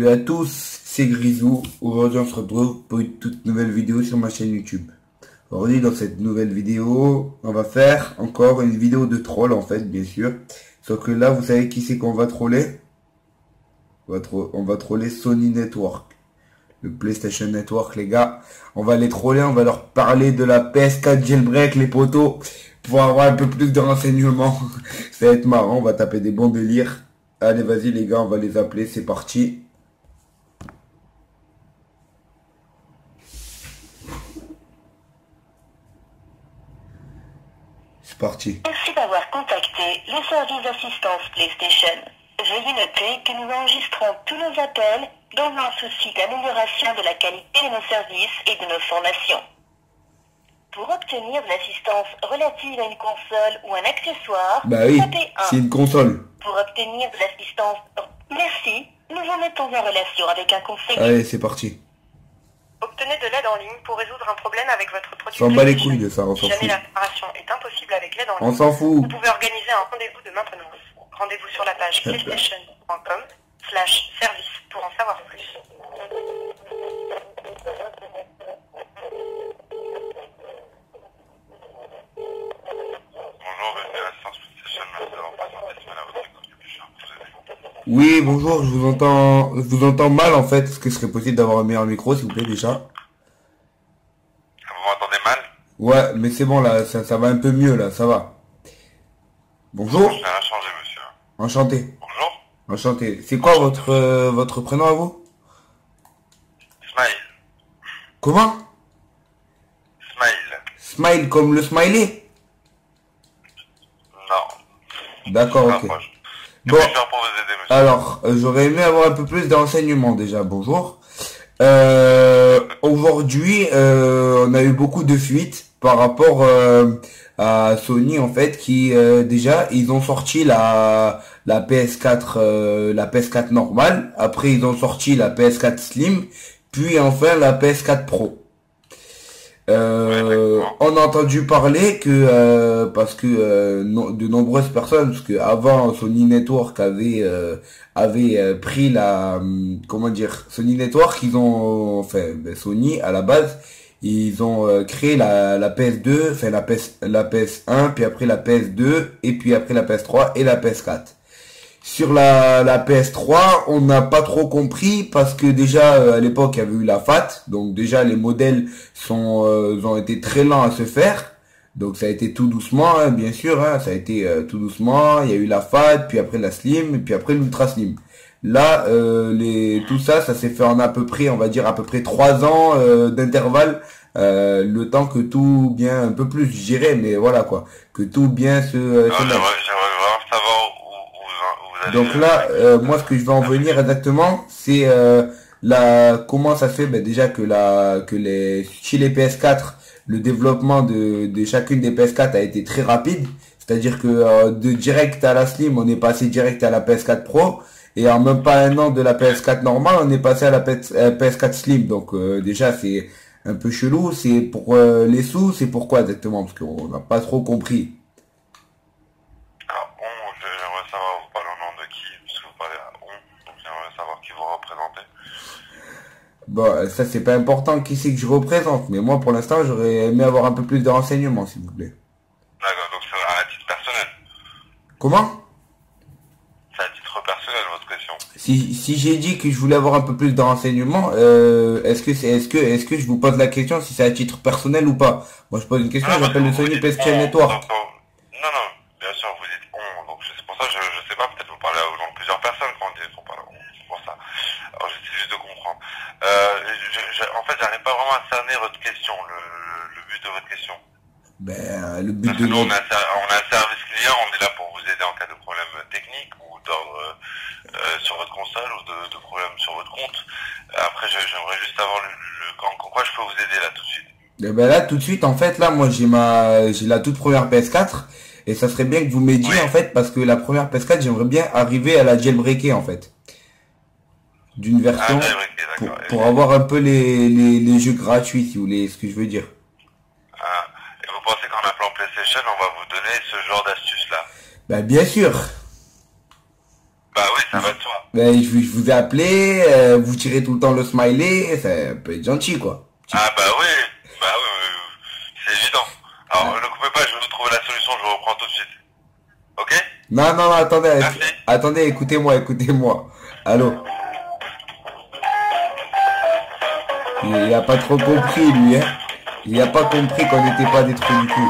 Salut à tous, c'est Grisou. Aujourd'hui on se retrouve pour une toute nouvelle vidéo sur ma chaîne YouTube. Aujourd'hui dans cette nouvelle vidéo, on va faire encore une vidéo de troll en fait, bien sûr. Sauf que là, vous savez qui c'est qu'on va troller? On va troller Sony Network. Le PlayStation Network, les gars. On va les troller, on va leur parler de la PS4 jailbreak, les potos, pour avoir un peu plus de renseignements. Ça va être marrant, on va taper des bons délires. Allez, vas-y les gars, on va les appeler, c'est parti. C'est parti. Merci d'avoir contacté le service d'assistance PlayStation. Veuillez noter que nous enregistrons tous nos appels dans un souci d'amélioration de la qualité de nos services et de nos formations. Pour obtenir de l'assistance relative à une console ou un accessoire, Bah oui, tapez 1. c'est une console. Pour obtenir de l'assistance... Merci, nous vous mettons en relation avec un conseiller. Allez, c'est parti. Obtenez de l'aide en ligne pour résoudre un problème avec votre produit. On s'en bat les couilles de ça, on Si s'en jamais fout. la réparation est impossible avec l'aide en On ligne, s'en fout. vous pouvez organiser un rendez-vous de maintenance. Rendez-vous sur la page playstation.com/service pour en savoir plus. Bonjour, bienvenue à l'assistance PlayStation, merci d'avoir présenté ce mail à votre écoute. Que puis-je vous aider? Oui, bonjour, je vous entends mal en fait. Est-ce que ce serait possible d'avoir un meilleur micro, s'il vous plaît, déjà? Vous m'entendez mal? Ouais, mais c'est bon là, ça va un peu mieux là, ça va. Bonjour, Je n'ai rien changé, monsieur. enchanté. Bonjour. Enchanté. C'est quoi votre prénom à vous? Smile. Comment? Smile. Smile comme le smiley? Non. D'accord, Je ok. rapproche. Que Bon, puis-je faire pour vous aider, monsieur? alors, j'aurais aimé avoir un peu plus d'enseignements déjà, bonjour. Aujourd'hui, on a eu beaucoup de fuites par rapport à Sony en fait, qui déjà, ils ont sorti la PS4 normale, après ils ont sorti la PS4 Slim, puis enfin la PS4 Pro. On a entendu parler que parce que de nombreuses personnes, parce que avant Sony Network avait pris comment dire, Sony Network, ils ont Sony à la base, ils ont créé la PS2, enfin la PS1, puis après la PS2 et puis après la PS3 et la PS4. Sur la PS3, on n'a pas trop compris parce que déjà à l'époque il y avait eu la FAT, donc déjà les modèles ont été très lents à se faire, donc ça a été tout doucement, hein, bien sûr, hein, ça a été tout doucement. Il y a eu la FAT, puis après la Slim, et puis après l'Ultra Slim. Là, tout ça s'est fait en à peu près, on va dire à peu près 3 ans d'intervalle, le temps que tout bien, un peu plus, je dirais, mais voilà quoi, que tout bien se mette. J'aimerais vraiment savoir où vous allez. Donc là, moi, ce que je vais en venir exactement, c'est comment ça se fait, ben, déjà que chez les PS4, le développement de chacune des PS4 a été très rapide. C'est-à-dire que de direct à la Slim, on est passé direct à la PS4 Pro, et en même pas un an de la PS4 normale, on est passé à la PS4 Slim. Donc déjà, c'est un peu chelou. C'est pour les sous, c'est pourquoi exactement? Parce qu'on n'a pas trop compris. Alors, j'aimerais savoir, vous parlez au nom de qui? Parce que vous parlez à donc j'aimerais savoir qui vous représentez. Bon, ça c'est pas important qui c'est que je représente, mais moi pour l'instant j'aurais aimé avoir un peu plus de renseignements, s'il vous plaît. D'accord, donc c'est à titre personnel. Comment? C'est à titre personnel, votre question. Si j'ai dit que je voulais avoir un peu plus de renseignements, est-ce que je vous pose la question si c'est à titre personnel ou pas? Moi je pose une question, j'appelle le Sony PlayStation Network. Non, bien sûr, vous dites on, donc c'est pour ça que je sais pas, peut-être vous parlez au nom de plusieurs personnes quand on parle on, c'est pour ça. Alors j'essaie juste de comprendre. En fait, j'arrive pas vraiment à cerner votre question, le but de votre question. Ben, le but Parce de que nous, notre... on a un service client, on est là pour vous aider en cas de problème technique ou d'ordre sur votre console ou de problème sur votre compte. Après, j'aimerais juste savoir en quoi je peux vous aider là tout de suite. Eh ben là tout de suite en fait là moi j'ai la toute première PS4 et ça serait bien que vous m'aidiez Oui. en fait parce que la première PS4 j'aimerais bien arriver à la jailbreaker en fait. D'une version pour avoir un peu les jeux gratuits si vous voulez ce que je veux dire. Et vous pensez qu'en appelant PlayStation, on va vous donner ce genre d'astuce là? Ben bien sûr. Bah oui, ça va de soi. Ben, je vous ai appelé, vous tirez tout le temps le smiley, ça peut être gentil, quoi. Ah bah oui, c'est évident. Alors ne coupez pas, je vais vous trouver la solution, je vous reprends tout de suite. Ok? Non, non, non, attendez, Merci. attendez, écoutez-moi. Allô? Il a pas trop compris, lui, hein. Il a pas compris qu'on n'était pas des trous du cul.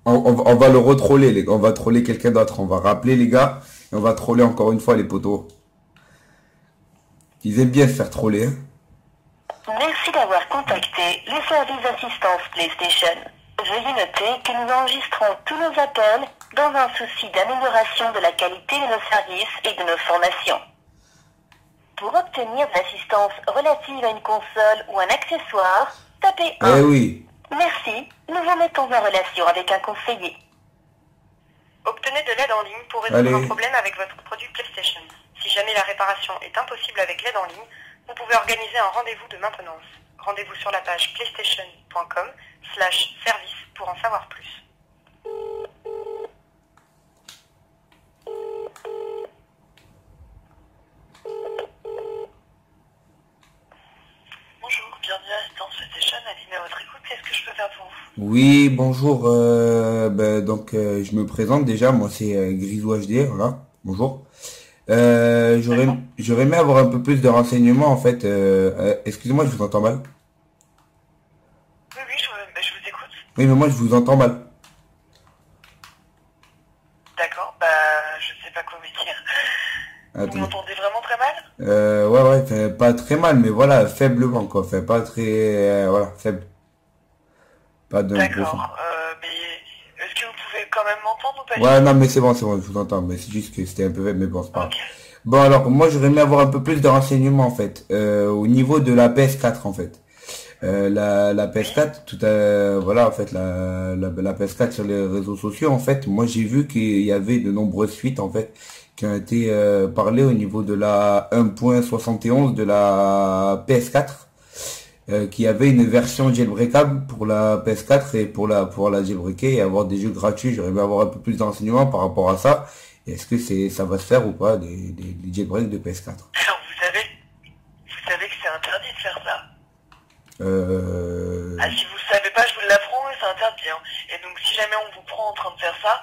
On va le retroller, les gars. On va troller quelqu'un d'autre. On va rappeler, les gars. Et on va troller encore une fois les poteaux. Ils aiment bien se faire troller, hein. Merci d'avoir contacté le service d'assistance PlayStation. Veuillez noter que nous enregistrons tous nos appels dans un souci d'amélioration de la qualité de nos services et de nos formations. Pour obtenir de l'assistance relative à une console ou un accessoire, tapez 1. Eh oui. Merci, nous vous mettons en relation avec un conseiller. Obtenez de l'aide en ligne pour résoudre Allez. un problème avec votre produit PlayStation. Si jamais la réparation est impossible avec l'aide en ligne, vous pouvez organiser un rendez-vous de maintenance. Rendez-vous sur la page playstation.com/service pour en savoir plus. Bonjour, bienvenue à l'assistance PlayStation, Aline à votre écoute, qu'est-ce que je peux faire pour vous? Oui, bonjour. Je me présente déjà. Moi, c'est Grisou HD. Voilà. Bonjour. J'aurais aimé avoir un peu plus de renseignements, en fait. Excusez-moi, je vous entends mal. Oui, je vous écoute. Oui, mais moi, je vous entends mal. D'accord, je sais pas quoi vous dire. Vous Attendez. m'entendez vraiment très mal? Ouais, fait pas très mal, mais voilà, faiblement, quoi. Fait pas très, voilà, faible. Pas de profond. D'accord, mais est-ce que vous pouvez quand même m'entendre ou pas? Ouais, non, mais c'est bon, je vous entends. Mais c'est juste que c'était un peu faible, mais bon, c'est pas grave. Ok. Bon, alors, moi, j'aurais aimé avoir un peu plus de renseignements, en fait, au niveau de la PS4, en fait. La PS4, voilà, en fait, la PS4 sur les réseaux sociaux, en fait, moi, j'ai vu qu'il y avait de nombreuses fuites, en fait, qui ont été parlées au niveau de la 1.71 de la PS4, qui avait une version jailbreakable pour la PS4 et pour la jailbreaker et avoir des jeux gratuits. J'aurais aimé avoir un peu plus d'enseignements par rapport à ça. Est-ce que ça va se faire ou pas, des jailbreaks de PS4? Alors, vous savez que c'est interdit de faire ça. Ah, si vous le savez pas, je vous l'apprends, mais c'est interdit. Hein. Et donc, si jamais on vous prend en train de faire ça,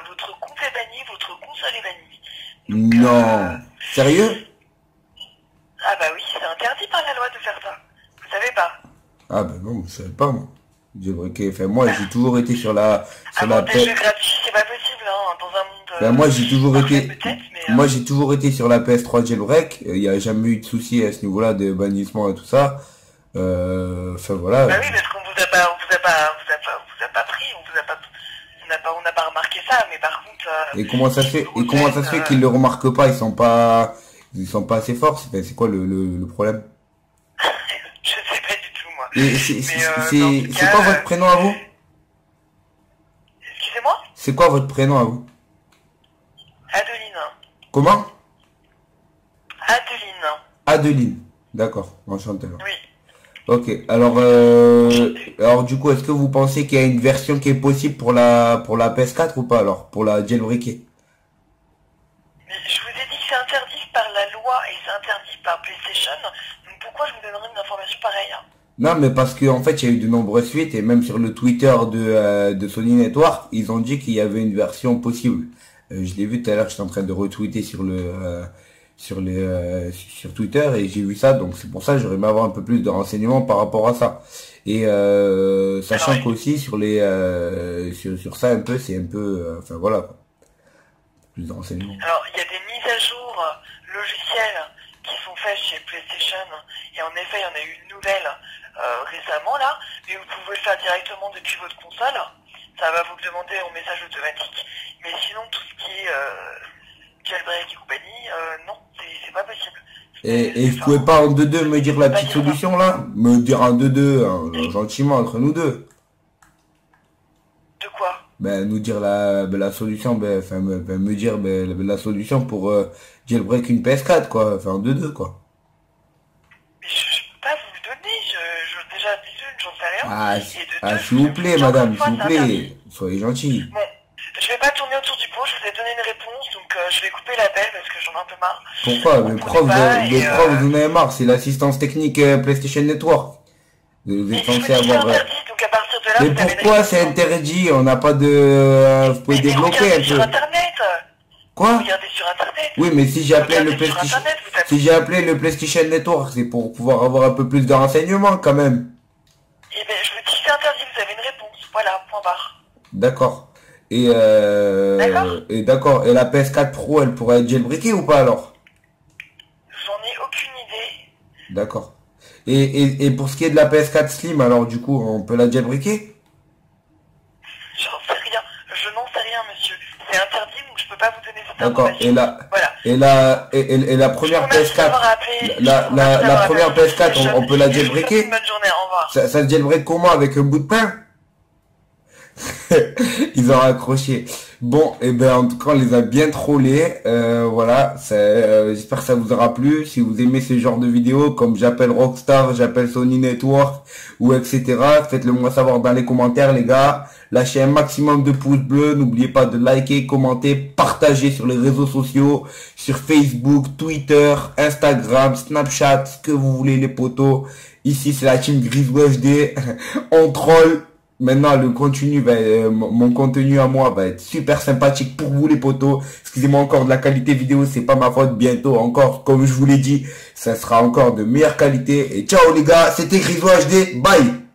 votre compte est banni, votre console est bannie. Donc, Non. Sérieux? Ah bah oui, c'est interdit par la loi de faire ça. Vous savez pas? Ah ben non, je savais pas, moi. Jailbreaker, enfin, moi, j'ai toujours été sur la Avoir des PS... jeux gratuits, c'est pas possible, hein, dans un monde... Ben, moi, j'ai toujours parfait, été... peut-être, mais, Moi, j'ai toujours été sur la PS3 jailbreak. Il n'y a jamais eu de souci à ce niveau-là de bannissement et tout ça. Enfin, voilà. Bah oui, parce qu'on vous a pas pris, on n'a pas remarqué ça, mais par contre... Et comment ça se fait qu'ils le remarquent pas? Ils sont pas assez forts. C'est quoi le problème? Je sais pas du tout, moi. Et c'est quoi votre prénom à vous? Excusez-moi? C'est quoi votre prénom à vous? Adeline. Comment? Adeline. Adeline. D'accord, enchanté. Alors. Oui. Ok, alors du coup, est-ce que vous pensez qu'il y a une version qui est possible pour la PS4 ou pas alors, pour la jailbreaker? Mais je vous ai dit que c'est interdit par la loi et c'est interdit par PlayStation, donc pourquoi je vous donnerais une information pareille? Hein? Non, mais parce que en fait, il y a eu de nombreuses fuites et même sur le Twitter de Sony Network, ils ont dit qu'il y avait une version possible. Je l'ai vu tout à l'heure, j'étais en train de retweeter sur Twitter et j'ai vu ça, donc c'est pour ça que j'aurais aimé avoir un peu plus de renseignements par rapport à ça. Et sachant Alors, qu'aussi sur les sur ça un peu, c'est un peu enfin voilà quoi. Plus de renseignements. Alors, il y a des mises à jour logicielles qui sont faites chez PlayStation, et en effet, il y en a eu une nouvelle récemment là, mais vous pouvez le faire directement depuis votre console. Ça va vous le demander en message automatique, mais sinon tout ce qui est jailbreak et compagnie, non, c'est pas possible. Et vous pouvez pas en 2-2 me dire la petite solution là? Me dire en 2-2, hein, gentiment entre nous deux. De quoi? Ben nous dire la solution, me dire la solution pour jailbreak une PS4 quoi, enfin en 2-2 quoi. Mais je peux pas vous le donner, déjà d'une, j'en sais rien. Ah, Et de deux, s'il vous plaît je vous dis encore madame, une fois, s'il vous c'est interdit. plaît, soyez gentil. Bon, je couper l'appel parce que j'en ai un peu marre. Pourquoi? On Le pouvait prof, pas, vous en avez marre, c'est l'assistance technique PlayStation Network. Vous Mais êtes je vous dis censé que c'est avoir... interdit, donc à partir de là, Mais vous avez une pourquoi c'est réponse. interdit? On n'a pas de... vous pouvez Mais débloquer regardez un sur peu. internet. Quoi? Regardez sur internet. Oui, mais si j'ai appelé le Regardez sur PlayStation... internet, vous tapez. Si j'ai appelé le PlayStation Network, c'est pour pouvoir avoir un peu plus de renseignements quand même. Eh ben, je vous dis que c'est interdit, vous avez une réponse. Voilà, point barre. D'accord. D'accord. Et d'accord. Et la PS4 Pro, elle pourrait être jailbreakée ou pas alors? J'en ai aucune idée. D'accord. Et pour ce qui est de la PS4 Slim, alors du coup, on peut la jailbreaker? J'en sais rien. Je n'en sais rien, monsieur. C'est interdit, donc je peux pas vous donner cette D'accord. information. Voilà. Et la première Je vous remercie d'avoir PS4, appelé. la première PS4, on peut la Et je vous souhaite jailbreaker? une bonne journée, au revoir. Ça se jailbreak comment? Avec un bout de pain? Ils ont raccroché. Bon, et ben en tout cas on les a bien trollés. Voilà, j'espère que ça vous aura plu. Si vous aimez ce genre de vidéos, comme j'appelle Rockstar, j'appelle Sony Network ou etc., faites-le moi savoir dans les commentaires les gars. Lâchez un maximum de pouces bleus. N'oubliez pas de liker, commenter, partager sur les réseaux sociaux, sur Facebook, Twitter, Instagram, Snapchat, ce que vous voulez les potos. Ici c'est la team Grisou HD. On troll. Maintenant, le contenu mon contenu à moi va être super sympathique pour vous les potos. Excusez-moi encore de la qualité vidéo, c'est pas ma faute. Bientôt encore, comme je vous l'ai dit, ça sera encore de meilleure qualité. Et ciao les gars, c'était Grisou HD. Bye.